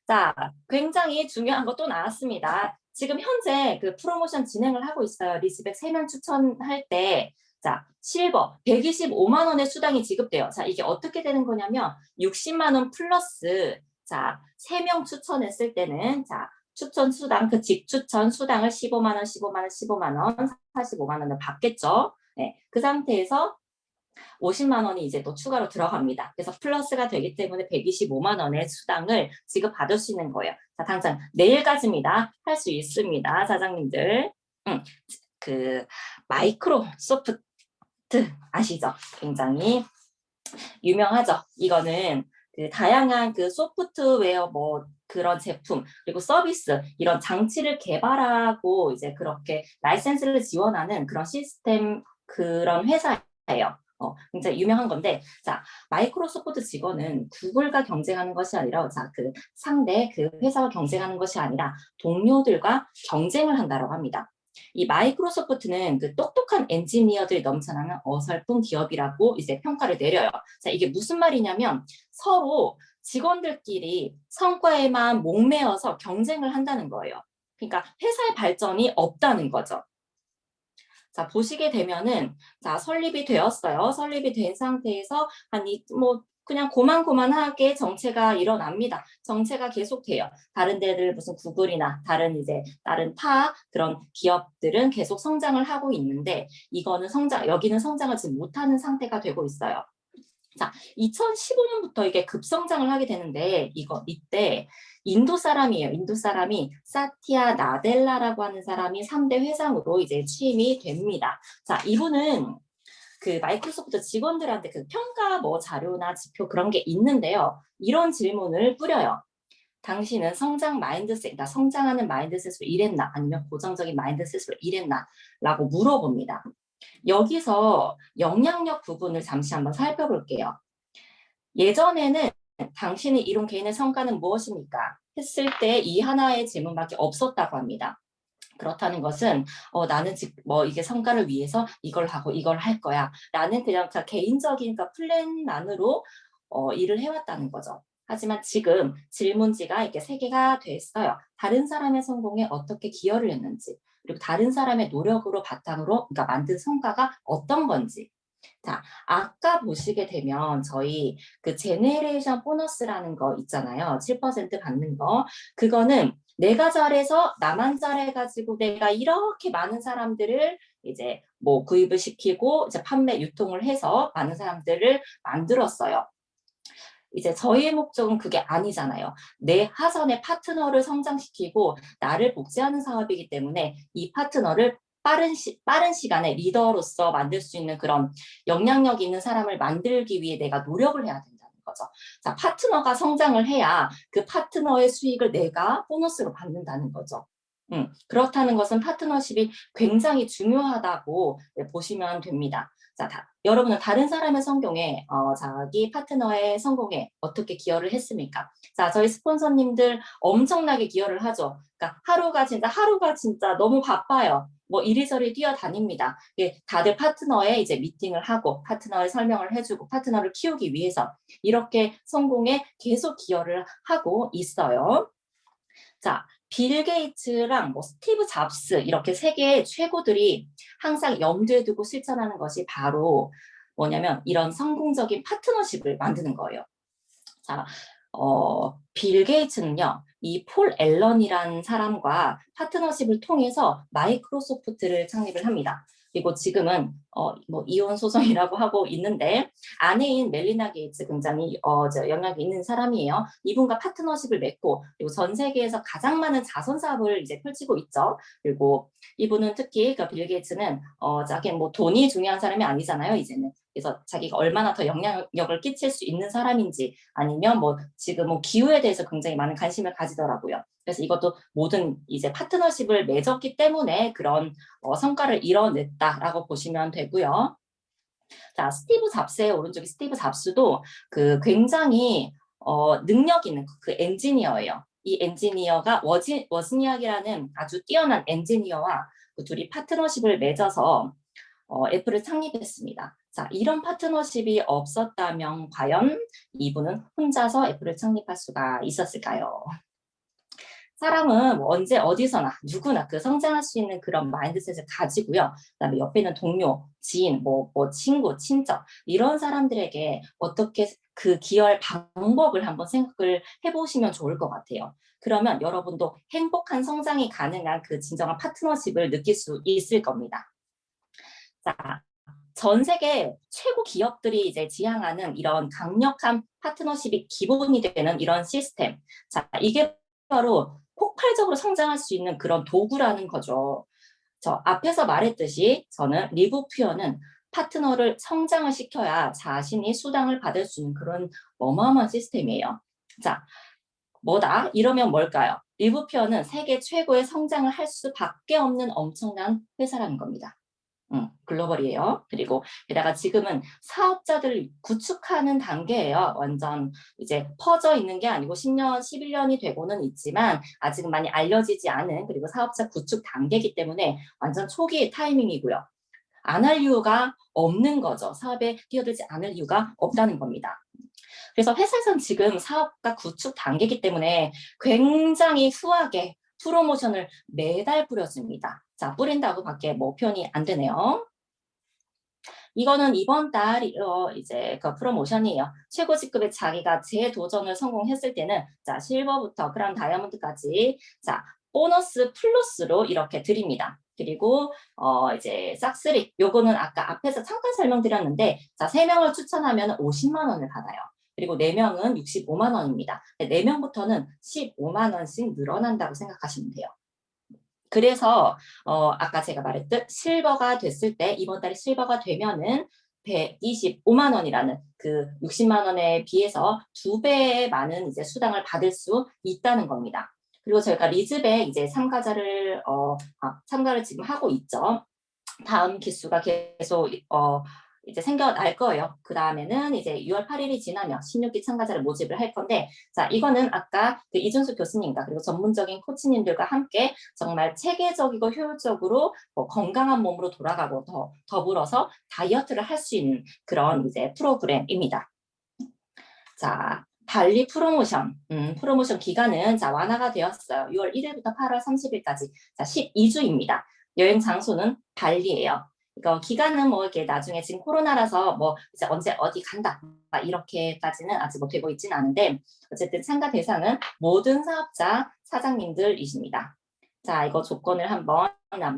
자, 굉장히 중요한 거 또 나왔습니다. 지금 현재 그 프로모션 진행을 하고 있어요. 리스백 3명 추천할 때, 자, 실버 125만 원의 수당이 지급돼요. 자, 이게 어떻게 되는 거냐면 60만 원 플러스, 자, 3명 추천했을 때는, 자, 추천 수당, 그 직추천 수당을 15만 원, 15만 원, 15만 원, 45만 원을 받겠죠. 네, 그 상태에서 50만 원이 이제 또 추가로 들어갑니다. 그래서 플러스가 되기 때문에 125만 원의 수당을 지급받을 수 있는 거예요. 자, 당장 내일까지입니다. 할 수 있습니다. 사장님들. 그 마이크로소프트 아시죠? 굉장히 유명하죠. 이거는 그 다양한 그 소프트웨어 뭐 그런 제품 그리고 서비스 이런 장치를 개발하고 이제 그렇게 라이센스를 지원하는 그런 시스템 그런 회사예요. 굉장히 유명한 건데, 자, 마이크로소프트 직원은 구글과 경쟁하는 것이 아니라, 자, 그 상대 그 회사와 경쟁하는 것이 아니라 동료들과 경쟁을 한다고 합니다. 이 마이크로소프트는 그 똑똑한 엔지니어들이 넘쳐나는 어설픈 기업이라고 이제 평가를 내려요. 자, 이게 무슨 말이냐면 서로 직원들끼리 성과에만 목매어서 경쟁을 한다는 거예요. 그러니까 회사의 발전이 없다는 거죠. 자, 보시게 되면은, 자, 설립이 되었어요. 설립이 된 상태에서 그냥 고만고만하게 정체가 일어납니다. 정체가 계속돼요. 다른 데들 무슨 구글이나 다른 타 그런 기업들은 계속 성장을 하고 있는데, 여기는 성장하지 못하는 상태가 되고 있어요. 자, 2015년부터 이게 급성장을 하게 되는데, 이때 인도 사람이에요. 인도 사람이 사티아 나델라라고 하는 사람이 3대 회장으로 이제 취임이 됩니다. 자, 이분은 그 마이크로소프트 직원들한테 그 평가 뭐 자료나 지표 그런 게 있는데요. 이런 질문을 뿌려요. 당신은 성장하는 마인드셋으로 일했나? 아니면 고정적인 마인드셋으로 일했나? 라고 물어봅니다. 여기서 영향력 부분을 잠시 한번 살펴볼게요. 예전에는 당신이 이룬 개인의 성과는 무엇입니까? 했을 때 이 하나의 질문밖에 없었다고 합니다. 그렇다는 것은 나는 이게 성과를 위해서 이걸 하고 이걸 할 거야 라는 그냥 개인적인 플랜만으로 일을 해왔다는 거죠. 하지만 지금 질문지가 이렇게 3개가 됐어요. 다른 사람의 성공에 어떻게 기여를 했는지 그리고 다른 사람의 노력으로 바탕으로 그러니까 만든 성과가 어떤 건지. 자, 아까 보시게 되면 저희 그 제네레이션 보너스라는 거 있잖아요. 7% 받는 거. 그거는 내가 잘해서 나만 잘해가지고 내가 이렇게 많은 사람들을 이제 뭐 구입을 시키고 이제 판매 유통을 해서 많은 사람들을 만들었어요. 이제 저희의 목적은 그게 아니잖아요. 내 하선의 파트너를 성장시키고 나를 복제하는 사업이기 때문에 이 파트너를 빠른 시간에 리더로서 만들 수 있는 그런 영향력 있는 사람을 만들기 위해 내가 노력을 해야 된다는 거죠. 자, 파트너가 성장을 해야 그 파트너의 수익을 내가 보너스로 받는다는 거죠. 그렇다는 것은 파트너십이 굉장히 중요하다고 보시면 됩니다. 자, 여러분은 다른 사람의 성공에, 자기 파트너의 성공에 어떻게 기여를 했습니까? 자, 저희 스폰서님들 엄청나게 기여를 하죠. 그러니까 하루가 진짜 너무 바빠요. 뭐 이리저리 뛰어다닙니다. 다들 파트너의 이제 미팅을 하고 파트너의 설명을 해주고 파트너를 키우기 위해서 이렇게 성공에 계속 기여를 하고 있어요. 자, 빌 게이츠랑 뭐 스티브 잡스 이렇게 세계의 최고들이 항상 염두에 두고 실천하는 것이 바로 뭐냐면 이런 성공적인 파트너십을 만드는 거예요. 자, 빌 게이츠는요, 이 폴 앨런이라는 사람과 파트너십을 통해서 마이크로소프트를 창립을 합니다. 그리고 지금은 뭐 이혼 소송이라고 하고 있는데 아내인 멜리나 게이츠 굉장히 영향이 있는 사람이에요. 이분과 파트너십을 맺고 그리고 전 세계에서 가장 많은 자선 사업을 이제 펼치고 있죠. 그리고 이분은 특히 그 빌 게이츠는 자기 뭐 돈이 중요한 사람이 아니잖아요, 이제는. 그래서 자기가 얼마나 더 영향력을 끼칠 수 있는 사람인지 아니면 뭐 지금 뭐 기후에 대해서 굉장히 많은 관심을 가지더라고요. 그래서 이것도 모든 이제 파트너십을 맺었기 때문에 그런 성과를 이뤄냈다라고 보시면 되고요. 자, 스티브 잡스의 오른쪽이 스티브 잡스도 그 굉장히 능력 있는 그 엔지니어예요. 이 엔지니어가 워즈니악이라는 아주 뛰어난 엔지니어와 그 둘이 파트너십을 맺어서 애플을 창립했습니다. 자, 이런 파트너십이 없었다면 과연 이분은 혼자서 애플을 창립할 수가 있었을까요? 사람은 뭐 언제 어디서나 누구나 그 성장할 수 있는 그런 마인드셋을 가지고요. 그다음에 옆에 있는 동료, 지인, 뭐 친구, 친척 이런 사람들에게 어떻게 그 기여할 방법을 한번 생각을 해보시면 좋을 것 같아요. 그러면 여러분도 행복한 성장이 가능한 그 진정한 파트너십을 느낄 수 있을 겁니다. 자, 전 세계 최고 기업들이 이제 지향하는 이런 강력한 파트너십이 기본이 되는 이런 시스템. 자, 이게 바로 폭발적으로 성장할 수 있는 그런 도구라는 거죠. 저 앞에서 말했듯이 저는 리브 퓨어는 파트너를 성장을 시켜야 자신이 수당을 받을 수 있는 그런 어마어마한 시스템이에요. 자, 뭐다? 이러면 뭘까요? 리브 퓨어는 세계 최고의 성장을 할 수밖에 없는 엄청난 회사라는 겁니다. 글로벌이에요. 그리고 게다가 지금은 사업자들 구축하는 단계예요. 완전 이제 퍼져 있는 게 아니고 10년, 11년이 되고는 있지만 아직은 많이 알려지지 않은 그리고 사업자 구축 단계이기 때문에 완전 초기 타이밍이고요. 안 할 이유가 없는 거죠. 사업에 뛰어들지 않을 이유가 없다는 겁니다. 그래서 회사에서는 지금 사업가 구축 단계이기 때문에 굉장히 후하게 프로모션을 매달 뿌려줍니다. 자, 뿌린다고 밖에 뭐 표현이 안 되네요. 이거는 이번 달 이제 그 프로모션이에요. 최고 직급의 자기가 재도전을 성공했을 때는 자, 실버부터 그라운드 다이아몬드까지 자, 보너스 플러스로 이렇게 드립니다. 그리고 이제 싹쓰리 요거는 아까 앞에서 잠깐 설명드렸는데 자, 3명을 추천하면 50만 원을 받아요. 그리고 4명은 65만 원입니다. 4명부터는 15만 원씩 늘어난다고 생각하시면 돼요. 그래서 아까 제가 말했듯 실버가 됐을 때 이번 달에 실버가 되면은 125만 원이라는 그 60만 원에 비해서 2배의 많은 이제 수당을 받을 수 있다는 겁니다. 그리고 저희가 리즈백 이제 참가를 지금 하고 있죠. 다음 기수가 계속 이제 생겨날 거예요. 그 다음에는 이제 6월 8일이 지나면 16기 참가자를 모집을 할 건데, 자, 이거는 아까 그 이준수 교수님과 그리고 전문적인 코치님들과 함께 정말 체계적이고 효율적으로 뭐 건강한 몸으로 돌아가고 더불어서 다이어트를 할 수 있는 그런 이제 프로그램입니다. 자, 발리 프로모션 기간은 자, 완화가 되었어요. 6월 1일부터 8월 30일까지. 자, 12주입니다. 여행 장소는 발리예요. 이거 기간은 뭐 이렇게 나중에 지금 코로나라서 뭐 이제 언제 어디 간다 이렇게까지는 아직 뭐 되고 있지는 않은데 어쨌든 참가 대상은 모든 사업자 사장님들이십니다. 자, 이거 조건을 한번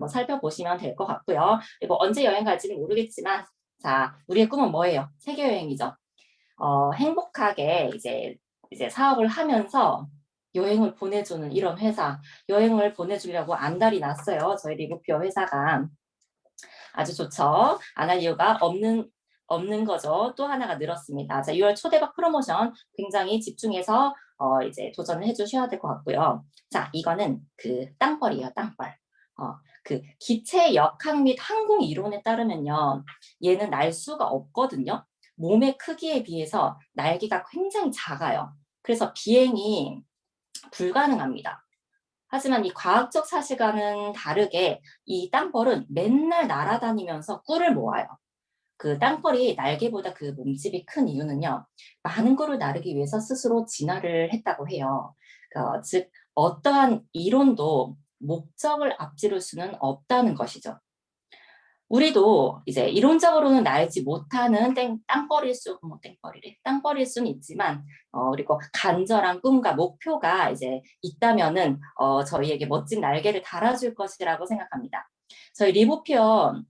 살펴보시면 될 것 같고요. 그리고 언제 여행 갈지는 모르겠지만 자, 우리의 꿈은 뭐예요? 세계 여행이죠. 행복하게 이제 사업을 하면서 여행을 보내주는 이런 회사, 여행을 보내주려고 안달이 났어요. 저희 리부피어 회사가. 아주 좋죠. 안 할 이유가 없는 거죠. 또 하나가 늘었습니다. 자, 6월 초대박 프로모션 굉장히 집중해서 이제 도전을 해주셔야 될 것 같고요. 자, 이거는 그 땅벌이에요, 땅벌. 그 기체 역학 및 항공 이론에 따르면요, 얘는 날 수가 없거든요. 몸의 크기에 비해서 날개가 굉장히 작아요. 그래서 비행이 불가능합니다. 하지만 이 과학적 사실과는 다르게 이 땅벌은 맨날 날아다니면서 꿀을 모아요. 그 땅벌이 날개보다 그 몸집이 큰 이유는요. 많은 꿀을 나르기 위해서 스스로 진화를 했다고 해요. 즉 어떠한 이론도 목적을 앞지를 수는 없다는 것이죠. 우리도 이제 이론적으로는 날지 못하는 땅벌일 수는 있지만, 그리고 간절한 꿈과 목표가 이제 있다면은, 저희에게 멋진 날개를 달아줄 것이라고 생각합니다. 저희 리보피어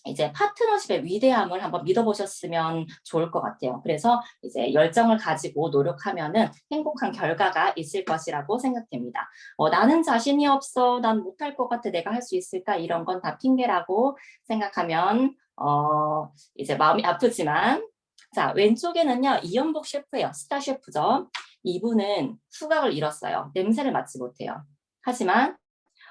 이제 파트너십의 위대함을 한번 믿어보셨으면 좋을 것 같아요. 그래서 이제 열정을 가지고 노력하면은 행복한 결과가 있을 것이라고 생각됩니다. 나는 자신이 없어, 난 못할 것 같아, 내가 할 수 있을까? 이런 건 다 핑계라고 생각하면 이제 마음이 아프지만 자, 왼쪽에는요 이연복 셰프예요. 스타 셰프죠. 이분은 후각을 잃었어요. 냄새를 맡지 못해요. 하지만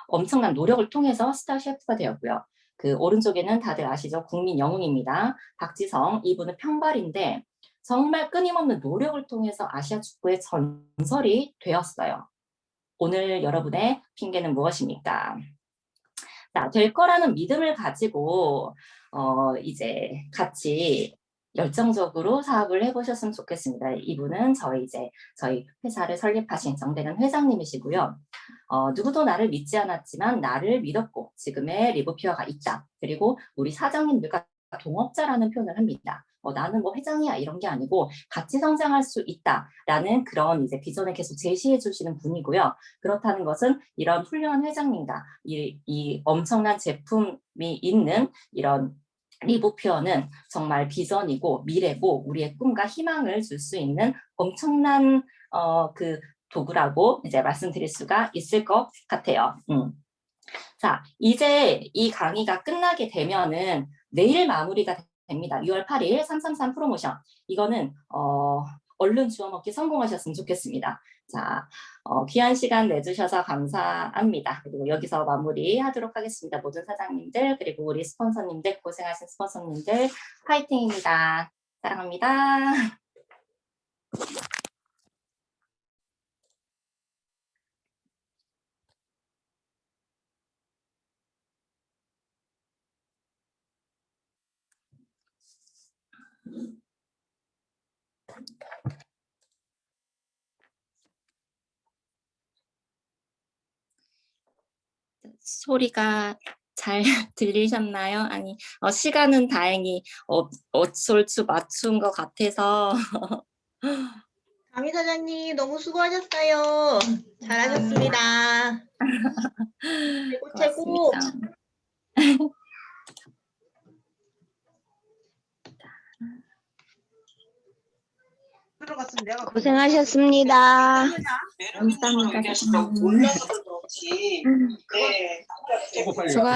엄청난 노력을 통해서 스타 셰프가 되었고요. 그 오른쪽에는 다들 아시죠? 국민 영웅입니다. 박지성, 이분은 평발인데 정말 끊임없는 노력을 통해서 아시아 축구의 전설이 되었어요. 오늘 여러분의 핑계는 무엇입니까? 자, 될 거라는 믿음을 가지고 이제 같이 열정적으로 사업을 해보셨으면 좋겠습니다. 이분은 저희 회사를 설립하신 정대근 회장님이시고요. 누구도 나를 믿지 않았지만 나를 믿었고 지금의 리보피어가 있다. 그리고 우리 사장님들과 동업자라는 표현을 합니다. 나는 뭐 회장이야 이런 게 아니고 같이 성장할 수 있다라는 그런 이제 비전을 계속 제시해 주시는 분이고요. 그렇다는 것은 이런 훌륭한 회장님과 이 엄청난 제품이 있는 이런 리보피어는 정말 비전이고 미래고 우리의 꿈과 희망을 줄 수 있는 엄청난 그 도구라고 이제 말씀드릴 수가 있을 것 같아요. 자, 이제 이 강의가 끝나게 되면은 내일 마무리가 됩니다. 6월 8일 333 프로모션. 이거는 얼른 주워먹기 성공하셨으면 좋겠습니다. 자, 귀한 시간 내주셔서 감사합니다. 그리고 여기서 마무리하도록 하겠습니다. 모든 사장님들 그리고 우리 스폰서님들 고생하신 스폰서님들 파이팅입니다. 사랑합니다. 소리가 잘 들리셨나요? 아니, 시간은 다행히 얼추 맞춘 것 같아서.
강희 사장님 너무 수고하셨어요. 잘하셨습니다. 최고 최고.
고생하셨습니다.
감사합니다.
수고